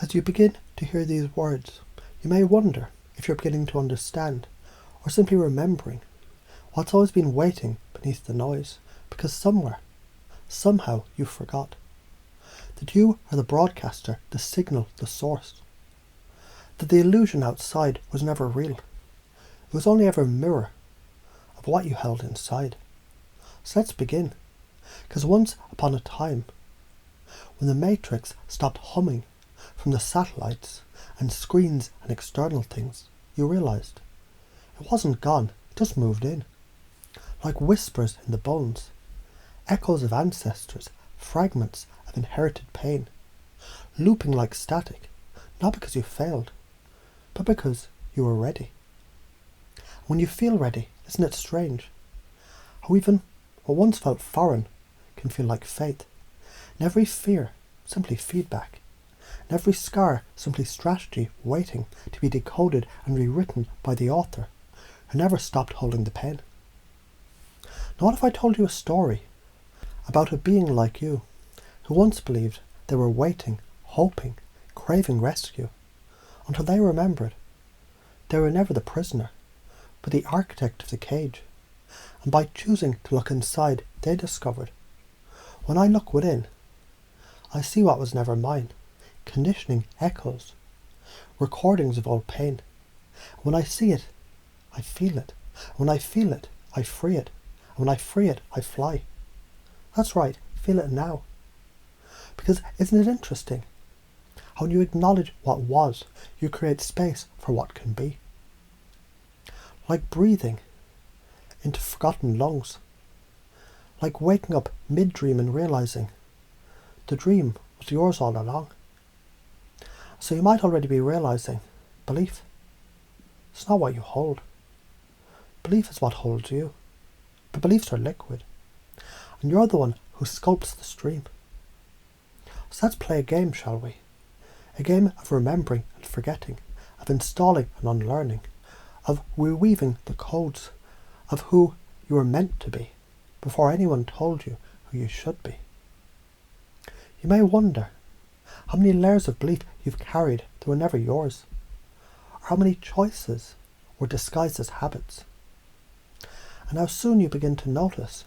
As you begin to hear these words, you may wonder if you're beginning to understand, or simply remembering, what's always been waiting beneath the noise, because somewhere, somehow you forgot that you are the broadcaster, the signal, the source. That the illusion outside was never real. It was only ever a mirror of what you held inside. So let's begin. Because once upon a time, when the Matrix stopped humming from the satellites and screens and external things, you realised it wasn't gone, it just moved in. Like whispers in the bones, echoes of ancestors, fragments of inherited pain, looping like static, not because you failed, but because you were ready. When you feel ready, isn't it strange how even what once felt foreign can feel like faith, and every fear simply feedback, and every scar simply strategy waiting to be decoded and rewritten by the author who never stopped holding the pen. Now what if I told you a story about a being like you who once believed they were waiting, hoping, craving rescue, until they remembered they were never the prisoner, but the architect of the cage, and by choosing to look inside they discovered, when I look within, I see what was never mine, conditioning echoes, recordings of old pain. When I see it, I feel it. When I feel it, I free it. And when I free it, I fly. That's right, feel it now. Because isn't it interesting? How when you acknowledge what was, you create space for what can be. Like breathing into forgotten lungs. Like waking up mid-dream and realising the dream was yours all along. So you might already be realising, belief, it's not what you hold. Belief is what holds you. But beliefs are liquid, and you're the one who sculpts the stream. So let's play a game, shall we? A game of remembering and forgetting, of installing and unlearning, of reweaving the codes of who you were meant to be before anyone told you who you should be. You may wonder how many layers of belief you've carried that were never yours, or how many choices were disguised as habits. And how soon you begin to notice,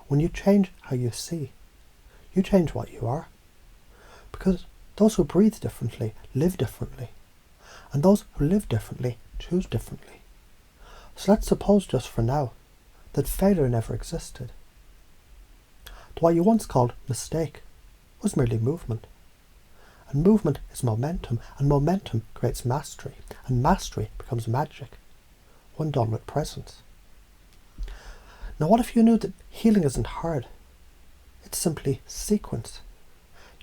when you change how you see, you change what you are. Because those who breathe differently live differently, and those who live differently choose differently. So let's suppose just for now that failure never existed. That what you once called mistake was merely movement. And movement is momentum, and momentum creates mastery, and mastery becomes magic, when done with presence. Now what if you knew that healing isn't hard? It's simply sequence.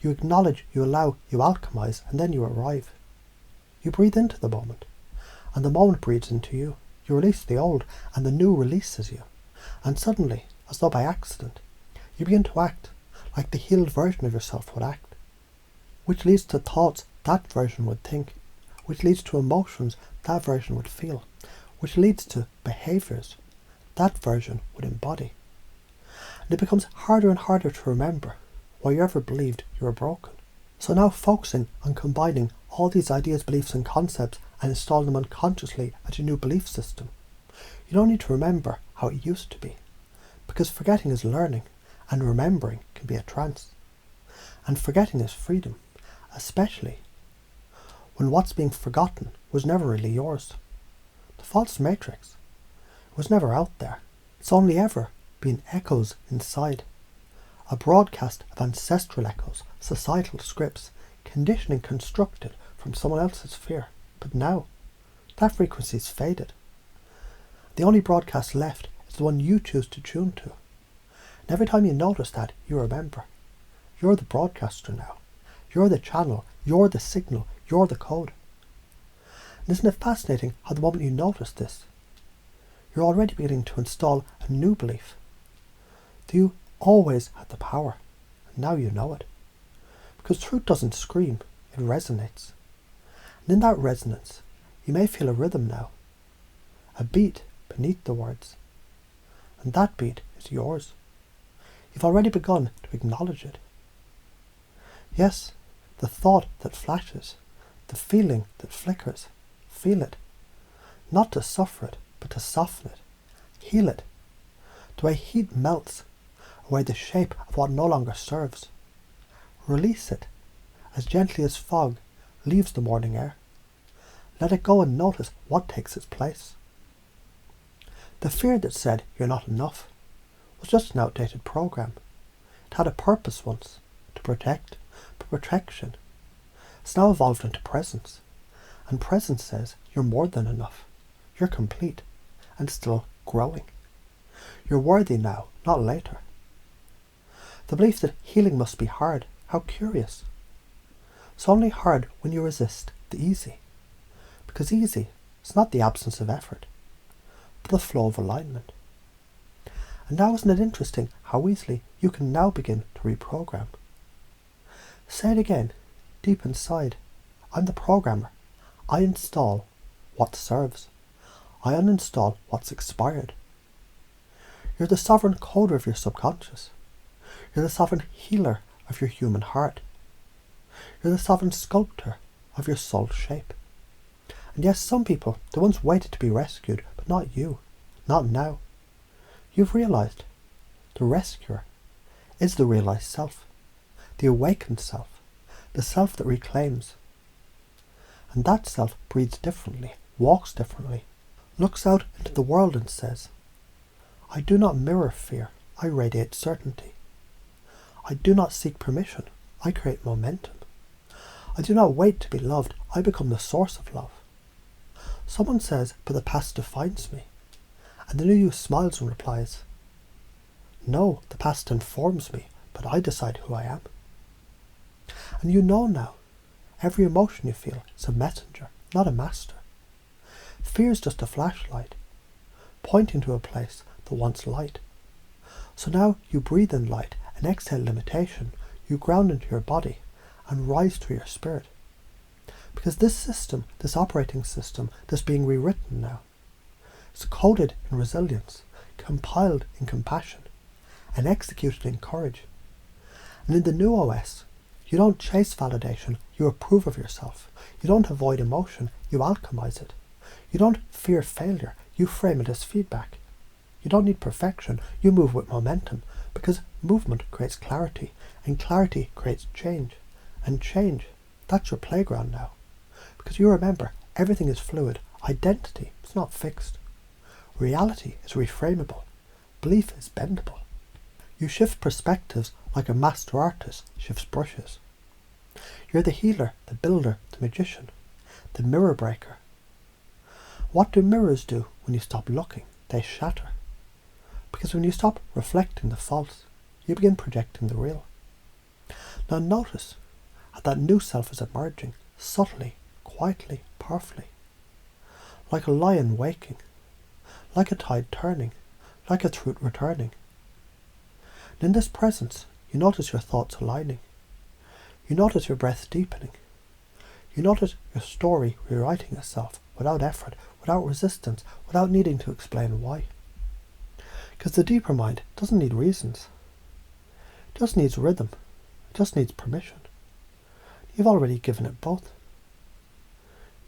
You acknowledge, you allow, you alchemize, and then you arrive. You breathe into the moment, and the moment breathes into you. You release the old, and the new releases you. And suddenly, as though by accident, you begin to act like the healed version of yourself would act, which leads to thoughts that version would think, which leads to emotions that version would feel, which leads to behaviours that version would embody. And it becomes harder and harder to remember why you ever believed you were broken. So now focusing on combining all these ideas, beliefs and concepts and installing them unconsciously as a new belief system, you don't need to remember how it used to be, because forgetting is learning and remembering can be a trance. And forgetting is freedom, especially when what's being forgotten was never really yours. The false matrix was never out there. It's only ever been echoes inside. A broadcast of ancestral echoes, societal scripts, conditioning constructed from someone else's fear. But now, that frequency's faded. The only broadcast left is the one you choose to tune to. And every time you notice that, you remember. You're the broadcaster now. You're the channel. You're the signal. You're the code. And isn't it fascinating how the moment you notice this, you're already beginning to install a new belief. That you always had the power, and now you know it. Because truth doesn't scream, it resonates. And in that resonance, you may feel a rhythm now, a beat beneath the words. And that beat is yours. You've already begun to acknowledge it. Yes, the thought that flashes, the feeling that flickers. Feel it. Not to suffer it, but to soften it. Heal it. The way heat melts away the shape of what no longer serves. Release it, as gently as fog leaves the morning air. Let it go and notice what takes its place. The fear that said you're not enough was just an outdated program. It had a purpose once, to protect, but protection. It's now evolved into presence, and presence says you're more than enough. You're complete, and still growing. You're worthy now, not later. The belief that healing must be hard, how curious. It's only hard when you resist the easy. Because easy is not the absence of effort, but the flow of alignment. And now isn't it interesting how easily you can now begin to reprogram? Say it again, deep inside. I'm the programmer. I install what serves. I uninstall what's expired. You're the sovereign coder of your subconscious. You're the sovereign healer of your human heart. You're the sovereign sculptor of your soul shape. And yes, some people, they once waited to be rescued, but not you. Not now. You've realized the rescuer is the realized self, the awakened self, the self that reclaims. And that self breathes differently, walks differently, looks out into the world and says, I do not mirror fear, I radiate certainty. I do not seek permission, I create momentum. I do not wait to be loved, I become the source of love. Someone says, but the past defines me. And the new you smiles and replies, no, the past informs me, but I decide who I am. And you know now, every emotion you feel is a messenger, not a master. Fear is just a flashlight, pointing to a place that wants light. So now you breathe in light and exhale limitation, you ground into your body and rise to your spirit. Because this system, this operating system that's being rewritten now, is coded in resilience, compiled in compassion, and executed in courage. And in the new OS, you don't chase validation, you approve of yourself. You don't avoid emotion, you alchemize it. You don't fear failure, you frame it as feedback. You don't need perfection, you move with momentum, because movement creates clarity, and clarity creates change. And change, that's your playground now. Because you remember, everything is fluid. Identity is not fixed. Reality is reframable. Belief is bendable. You shift perspectives like a master artist shifts brushes. You're the healer, the builder, the magician, the mirror breaker. What do mirrors do when you stop looking? They shatter. Because when you stop reflecting the false, you begin projecting the real. Now notice how that new self is emerging, subtly, quietly, powerfully. Like a lion waking, like a tide turning, like a truth returning. And in this presence, you notice your thoughts aligning. You notice your breath deepening. You notice your story rewriting itself without effort, without resistance, without needing to explain why. Because the deeper mind doesn't need reasons. It just needs rhythm. It just needs permission. You've already given it both.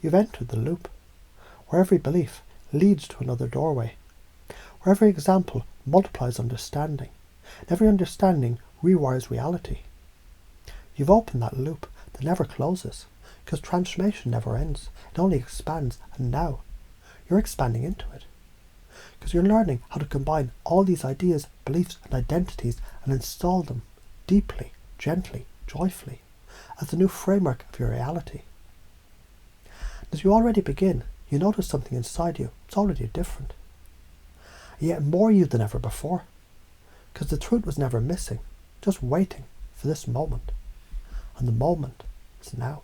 You've entered the loop, where every belief leads to another doorway, where every example multiplies understanding, and every understanding rewires reality. You've opened that loop that never closes, because transformation never ends, it only expands, and now you're expanding into it. Because you're learning how to combine all these ideas, beliefs, and identities and install them deeply, gently, joyfully, as the new framework of your reality. As you already begin, you notice something inside you. It's already different. And yet more you than ever before. Because the truth was never missing, just waiting for this moment. And the moment is now.